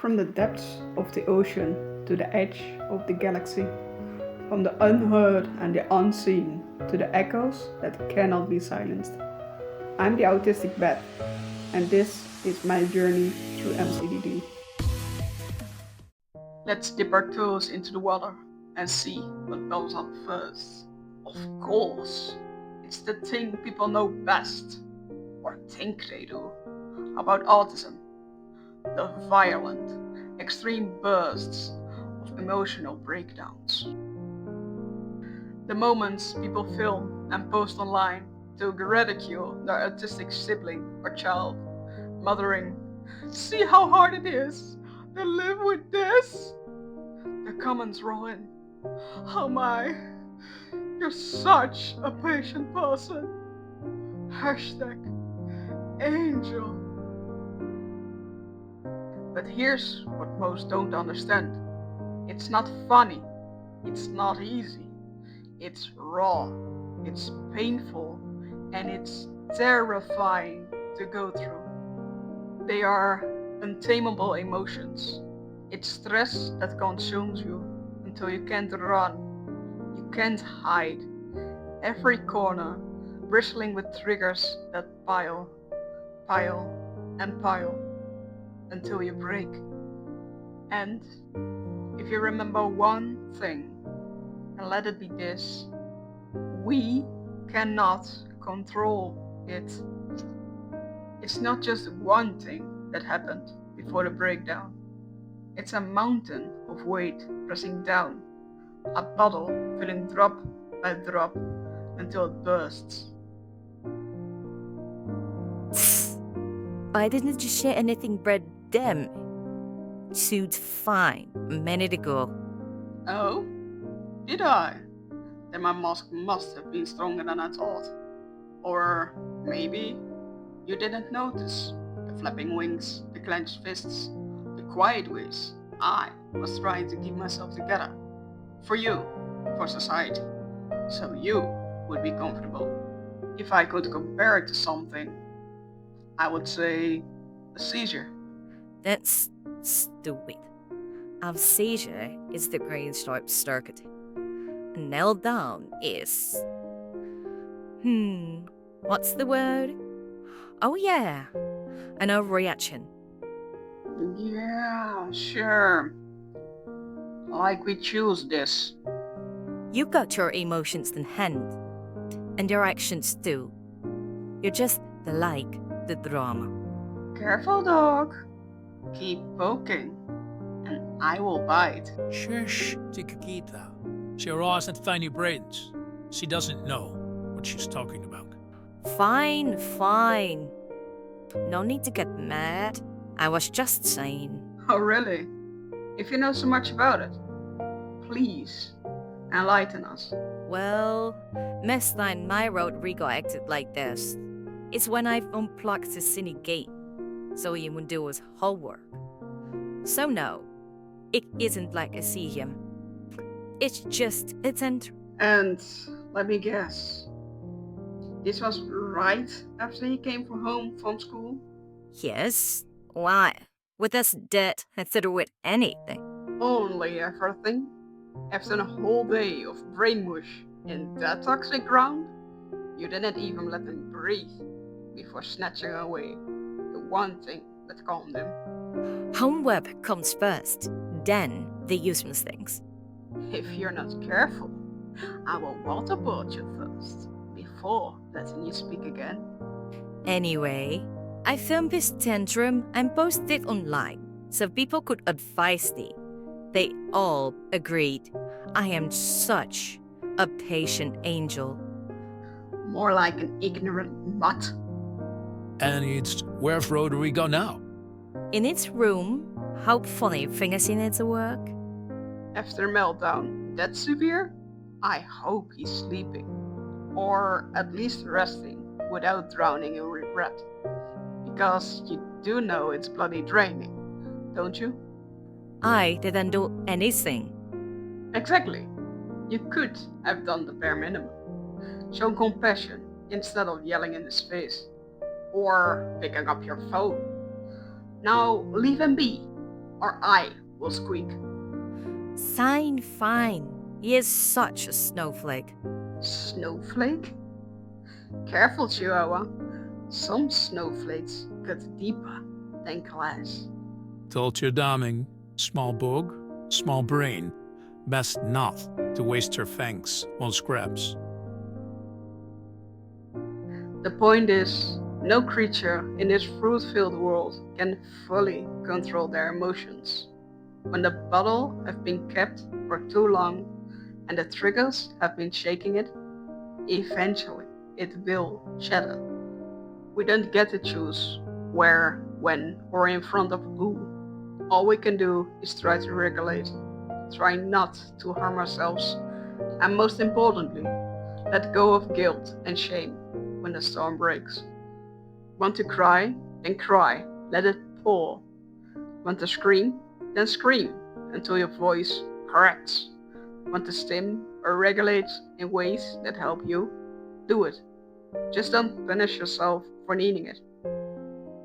From the depths of the ocean to the edge of the galaxy, from the unheard and the unseen to the echoes that cannot be silenced. I'm the autistic Beth, and this is my journey through MCDD. Let's dip our toes into the water and see what bubbles up first. Of course, it's the thing people know best, or think they do, about autism. The violent, extreme bursts of emotional breakdowns. The moments people film and post online to ridicule their autistic sibling or child, muttering, "See how hard it is to live with this?" The comments roll in, "Oh my, you're such a patient person. Hashtag angel." But here's what most don't understand. It's not funny. It's not easy. It's raw. It's painful. And it's terrifying to go through. They are untamable emotions. It's stress that consumes you until you can't run. You can't hide. Every corner bristling with triggers that pile, and pile until you break. And if you remember one thing, and let it be this: we cannot control it. It's not just one thing that happened before the breakdown. It's a mountain of weight pressing down, a puddle filling drop by drop until it bursts. Why didn't you share anything but them? Sued fine a minute ago. Oh? Did I? Then my mask must have been stronger than I thought. Or maybe you didn't notice the flapping wings, the clenched fists, the quiet ways I was trying to keep myself together. For you, for society, so you would be comfortable. If I could compare it to something, I would say a seizure. That's stupid. A seizure is the brain short circuit. A nail down is. What's the word? Oh, yeah. An overreaction. Yeah, sure. Like we choose this. You got your emotions in hand, and your actions too. You just like the drama. Careful, dog. Keep poking, and I will bite. Shush, Chiquita. She hasn't tiny brains. She doesn't know what she's talking about. Fine, fine. No need to get mad. I was just saying. Oh, really? If you know so much about it, please enlighten us. Well, last time my Rodrigo acted like this, it's when I've unplugged the cine gate, so he won't do his homework. So no, it isn't like a seizure. It's just a tantrum. And let me guess, this was right after he came from home from school? Yes? Why? With us dead instead of with anything. Only everything? After a whole day of brain mush in that toxic ground? You didn't even let him breathe before snatching away the one thing that calmed him. Homework comes first, then the useless things. If you're not careful, I will waterboard you first, before letting you speak again. Anyway, I filmed this tantrum and posted it online so people could advise me. They all agreed I am such a patient angel. More like an ignorant mutt. And where's Rodrigo now? In its room, hopefully finishing its work. After a meltdown that severe, I hope he's sleeping. Or at least resting without drowning in regret. Because you do know it's bloody draining, don't you? I didn't do anything. Exactly. You could have done the bare minimum. Shown compassion instead of yelling in his face. Or picking up your phone. Now leave him be. or I will squeak. Sign fine. He is such a snowflake. Snowflake? Careful, Chihuahua. Some snowflakes cut deeper than glass. Told you, darling. Small bug, small brain. Best not to waste her fangs on scraps. The point is, no creature in this fruit-filled world can fully control their emotions. When the bottle has been kept for too long and the triggers have been shaking it, eventually it will shatter. We don't get to choose where, when, or in front of who. All we can do is try to regulate, try not to harm ourselves, and most importantly, let go of guilt and shame when the storm breaks. Want to cry? Then cry. Let it pour. Want to scream? Then scream until your voice cracks. Want to stim or regulate in ways that help you? Do it. Just don't punish yourself for needing it.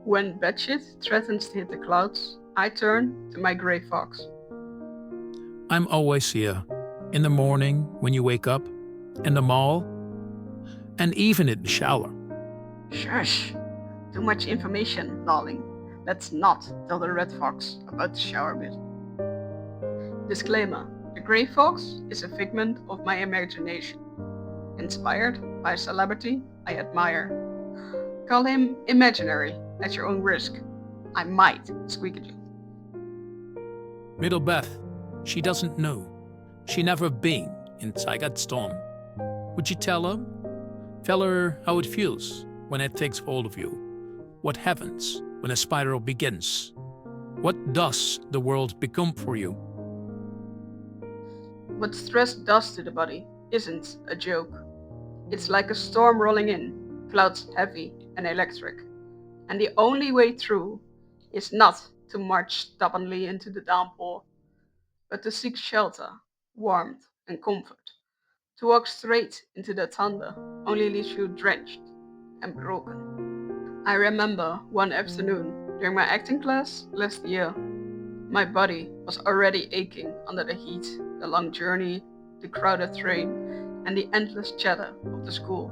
When bad shit threatens to hit the clouds, I turn to my gray fox. I'm always here. In the morning, when you wake up, in the mall, and even in the shower. Shush! Too much information, darling. Let's not tell the red fox about the shower bit. Disclaimer: the gray fox is a figment of my imagination, inspired by a celebrity I admire. Call him imaginary at your own risk. I might squeak at you. Middle Beth, she doesn't know. She never been inside that storm. Would you tell her? Tell her how it feels when it takes hold of you. What happens when a spiral begins? What does the world become for you? What stress does to the body isn't a joke. It's like a storm rolling in, clouds heavy and electric. And the only way through is not to march stubbornly into the downpour, but to seek shelter, warmth, and comfort. To walk straight into the thunder only leaves you drenched and broken. I remember one afternoon during my acting class last year. My body was already aching under the heat, the long journey, the crowded train, and the endless chatter of the school.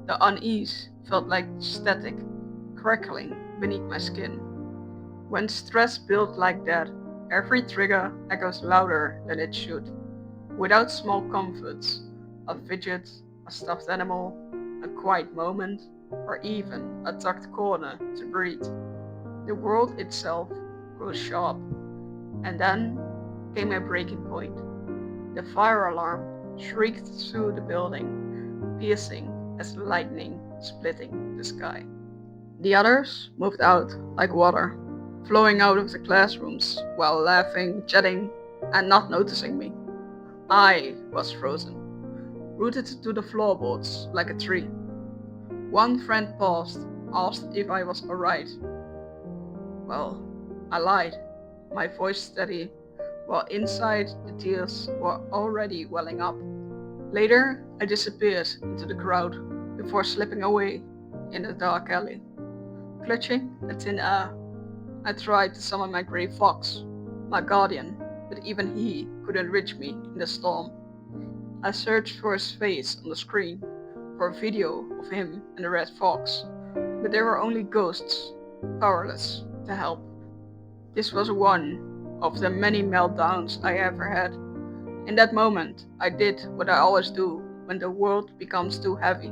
The unease felt like static, crackling beneath my skin. When stress builds like that, every trigger echoes louder than it should. Without small comforts, a fidget, a stuffed animal, a quiet moment, or even a tucked corner to breathe, the world itself grows sharp. And then came a breaking point. The fire alarm shrieked through the building, piercing as lightning splitting the sky. The others moved out like water, flowing out of the classrooms while laughing, chatting, and not noticing me. I was frozen, rooted to the floorboards like a tree. One friend paused, asked if I was alright. Well, I lied, my voice steady, while inside the tears were already welling up. Later, I disappeared into the crowd before slipping away in a dark alley. Clutching at thin air, I tried to summon my grey fox, my guardian, but even he couldn't reach me in the storm. I searched for his face on the screen, for a video of him and the red fox, but they were only ghosts, powerless to help. This was one of the many meltdowns I ever had. In that moment, I did what I always do when the world becomes too heavy.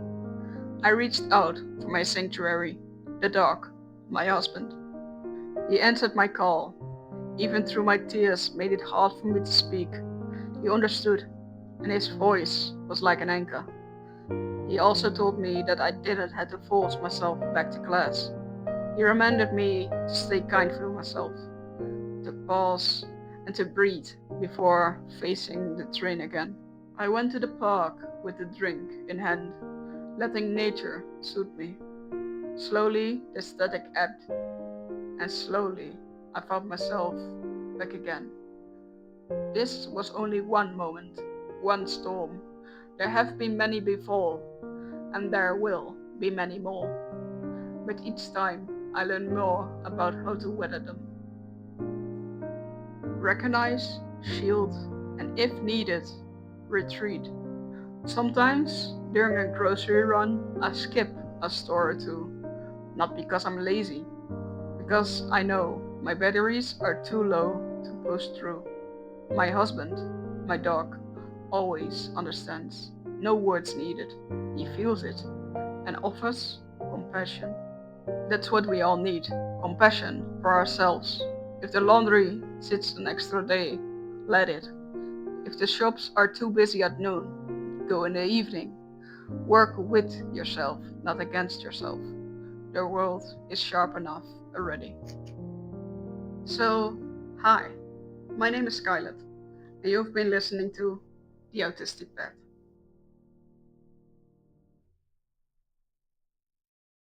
I reached out for my sanctuary, the dog, my husband. He answered my call. Even through my tears made it hard for me to speak. He understood, and his voice was like an anchor. He also told me that I didn't have to force myself back to class. He reminded me to stay kind to myself, to pause and to breathe before facing the train again. I went to the park with a drink in hand, letting nature soothe me. Slowly the static ebbed, and slowly I found myself back again. This was only one moment, one storm. There have been many before, and there will be many more. But each time I learn more about how to weather them. recognize, shield, and if needed, retreat. Sometimes, during a grocery run, I skip a store or two, not because I'm lazy, because I know my batteries are too low to push through. My husband, my dog, always understands. No words needed. He feels it and offers compassion. That's what we all need, compassion for ourselves. If the laundry sits an extra day, let it. If the shops are too busy at noon, go in the evening. Work with yourself, not against yourself. The world is sharp enough already. So, hi, my name is Skylet, and you've been listening to The Autistic Pet.